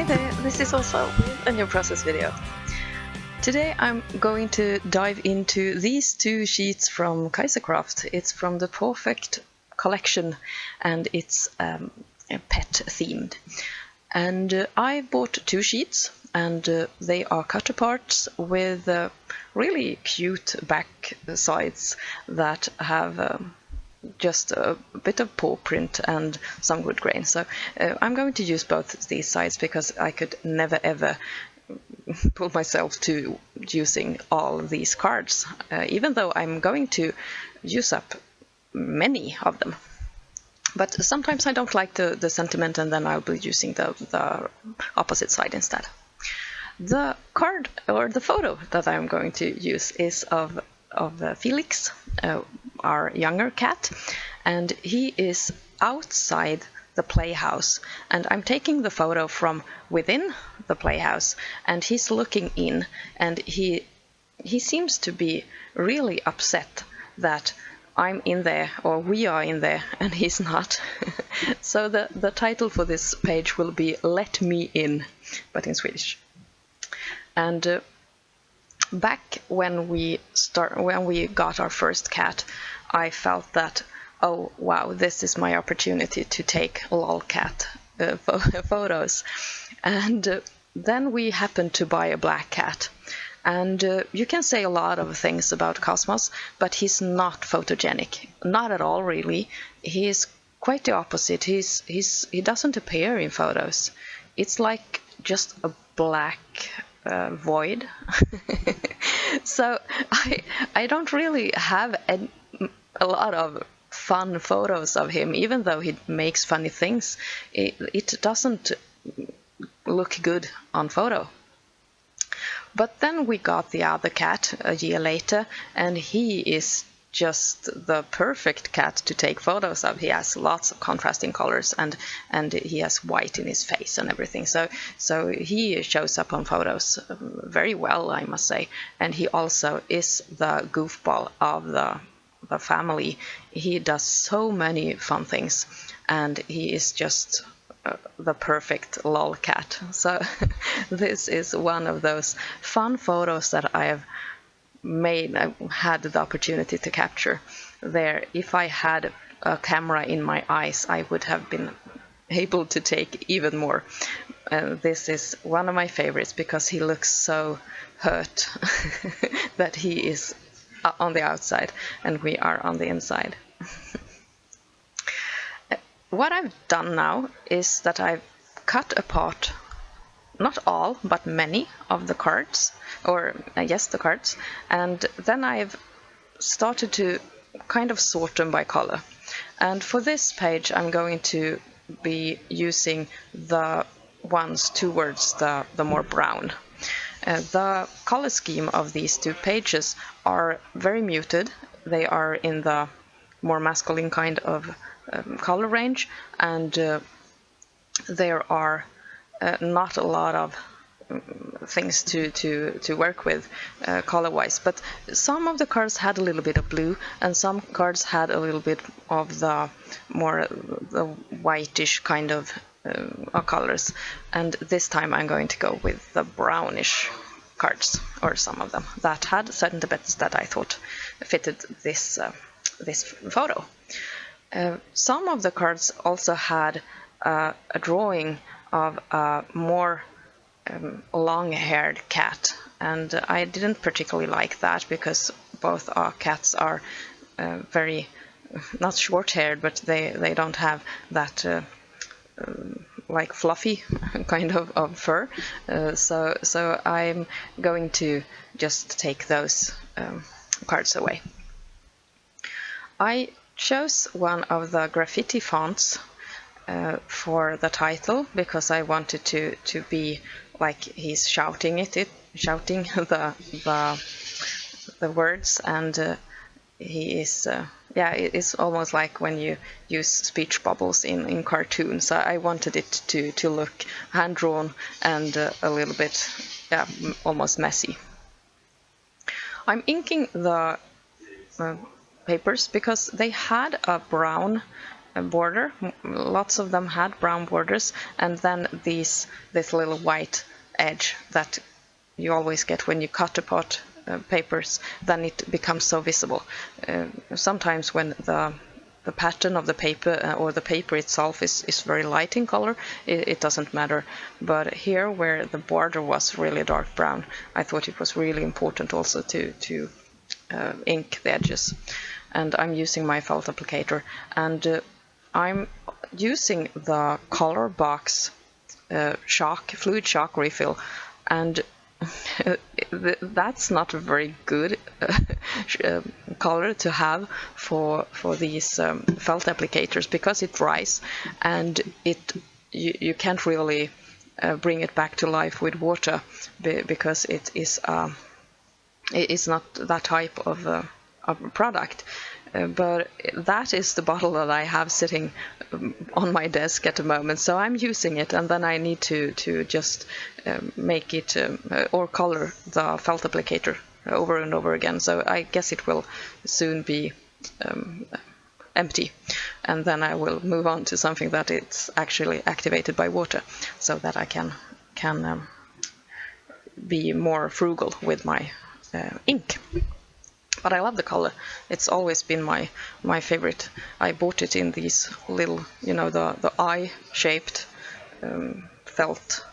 there, this is also a new process video. Today I'm going to dive into these two sheets from Kaisercraft. It's from the Perfect collection and it's pet themed. And I bought two sheets and they are cut apart with really cute back sides that have just a bit of paw print and some wood grain. So I'm going to use both these sides because I could never ever pull myself to using all these cards, even though I'm going to use up many of them. But sometimes I don't like the sentiment, and then I'll be using the opposite side instead. The card or the photo that I'm going to use is of Felix, our younger cat, and he is outside the playhouse, and I'm taking the photo from within the playhouse, and he's looking in, and he seems to be really upset that I'm in there, or we are in there, and he's not. So the title for this page will be "Let Me In," but in Swedish. And back when we got our first cat, I felt that, oh wow, this is my opportunity to take lolcat photos. And then we happened to buy a black cat. And you can say a lot of things about Cosmos, but he's not photogenic. Not at all, really. He's quite the opposite. He doesn't appear in photos. It's like just a black void. So I don't really have a lot of fun photos of him, even though he makes funny things. It doesn't look good on photo. But then we got the other cat a year later, and he is just the perfect cat to take photos of. He has lots of contrasting colors, and he has white in his face and everything. So he shows up on photos very well, I must say. And he also is the goofball of the family. He does so many fun things, and he is just the perfect lolcat. So this is one of those fun photos that I have had the opportunity to capture there. If I had a camera in my eyes, I would have been able to take even more. This is one of my favorites because he looks so hurt that he is on the outside and we are on the inside. What I've done now is that I've cut apart not all, but many of the cards, or yes, the cards, and then I've started to kind of sort them by color. And for this page, I'm going to be using the ones towards the more brown. The color scheme of these two pages are very muted. They are in the more masculine kind of color range, and there are not a lot of things to work with color-wise, but some of the cards had a little bit of blue, and some cards had a little bit of the more the whitish kind of colors. And this time I'm going to go with the brownish cards, or some of them that had certain bits that I thought fitted this photo. Some of the cards also had a drawing of a more long-haired cat, and I didn't particularly like that because both our cats are very, not short-haired, but they don't have that like fluffy kind of fur. So I'm going to just take those cards away. I chose one of the graffiti fonts for the title because I wanted to be like he's shouting the words, and he is it's almost like when you use speech bubbles in cartoons. So I wanted it to look hand drawn and a little bit almost messy. I'm inking the papers because they had a brown border. Lots of them had brown borders, and then this little white edge that you always get when you cut apart papers. Then it becomes so visible. Sometimes when the pattern of the paper or the paper itself is very light in color, it doesn't matter. But here, where the border was really dark brown, I thought it was really important also to ink the edges. And I'm using my felt applicator, and I'm using the color box fluid shock refill, and that's not a very good color to have for these felt applicators, because it dries and you can't really bring it back to life with water, because it is not that type of product. But that is the bottle that I have sitting on my desk at the moment, so I'm using it, and then I need to just make it or color the felt applicator over and over again. So I guess it will soon be empty, and then I will move on to something that it's actually activated by water, so that I can be more frugal with my ink. But I love the color. It's always been my favorite. I bought it in these little, the eye-shaped felt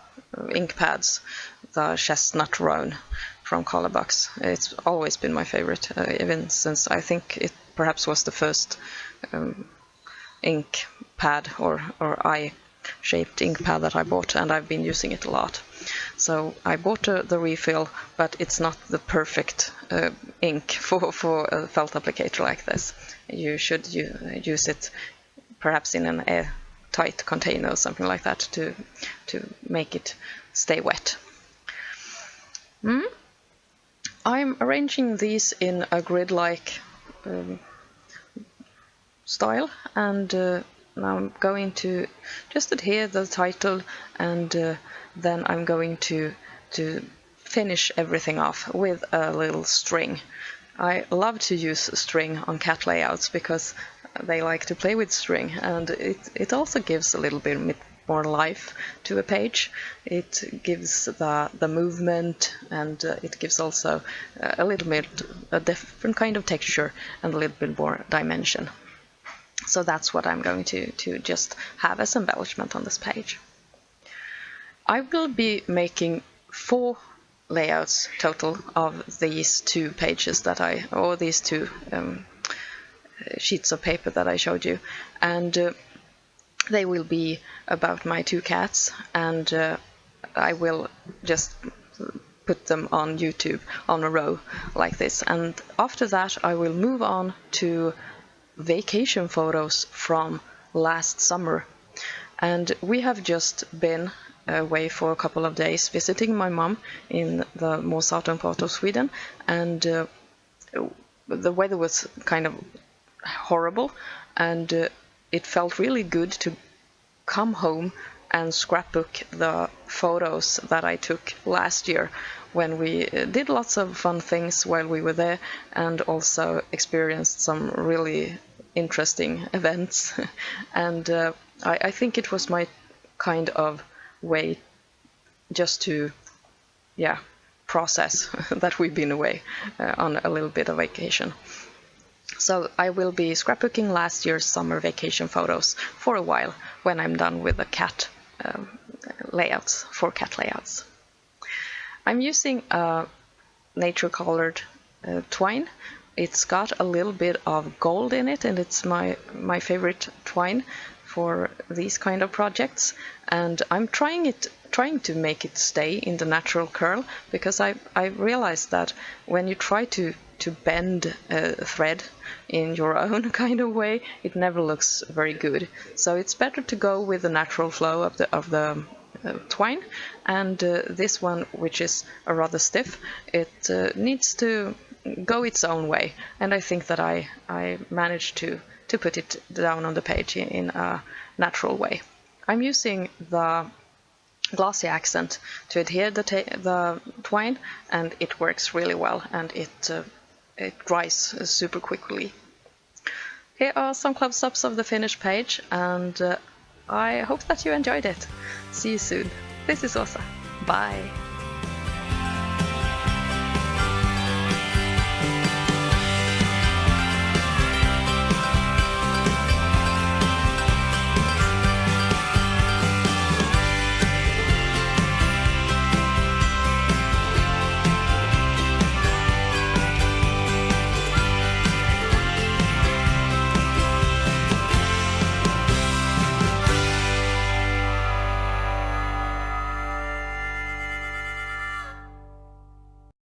ink pads, the chestnut roan from Colorbox. It's always been my favorite, even since I think it perhaps was the first ink pad or eye-shaped ink pad that I bought, and I've been using it a lot. So I bought the refill, but it's not the perfect ink for a felt applicator like this. You should use it perhaps in an airtight container or something like that to make it stay wet. I'm arranging these in a grid-like style, and now I'm going to just adhere the title, and then I'm going to finish everything off with a little string. I love to use string on cat layouts because they like to play with string, and it also gives a little bit more life to a page. It gives the movement, and it gives also a little bit a different kind of texture and a little bit more dimension. So that's what I'm going to just have as embellishment on this page. I will be making 4 layouts total of these 2 pages or these 2 sheets of paper that I showed you, and they will be about my 2 cats, and I will just put them on YouTube on a row like this. And after that I will move on to vacation photos from last summer, and we have just been away for a couple of days visiting my mom in the more southern part of Sweden, and the weather was kind of horrible, and it felt really good to come home and scrapbook the photos that I took last year when we did lots of fun things while we were there, and also experienced some really interesting events. And I think it was my kind of way just to process that we've been away on a little bit of vacation. So I will be scrapbooking last year's summer vacation photos for a while when I'm done with the cat layouts, 4 cat layouts. I'm using a nature colored twine. It's got a little bit of gold in it, and it's my favorite twine for these kind of projects, and I'm trying to make it stay in the natural curl, because I realized that when you try to bend a thread in your own kind of way, it never looks very good. So it's better to go with the natural flow of the twine, and this one, which is a rather stiff, it needs to go its own way, and I think that I managed to put it down on the page in a natural way. I'm using the glossy accent to adhere the twine, and it works really well, and it dries super quickly. Here are some close-ups of the finished page, and I hope that you enjoyed it. See you soon. This is Åsa. Bye!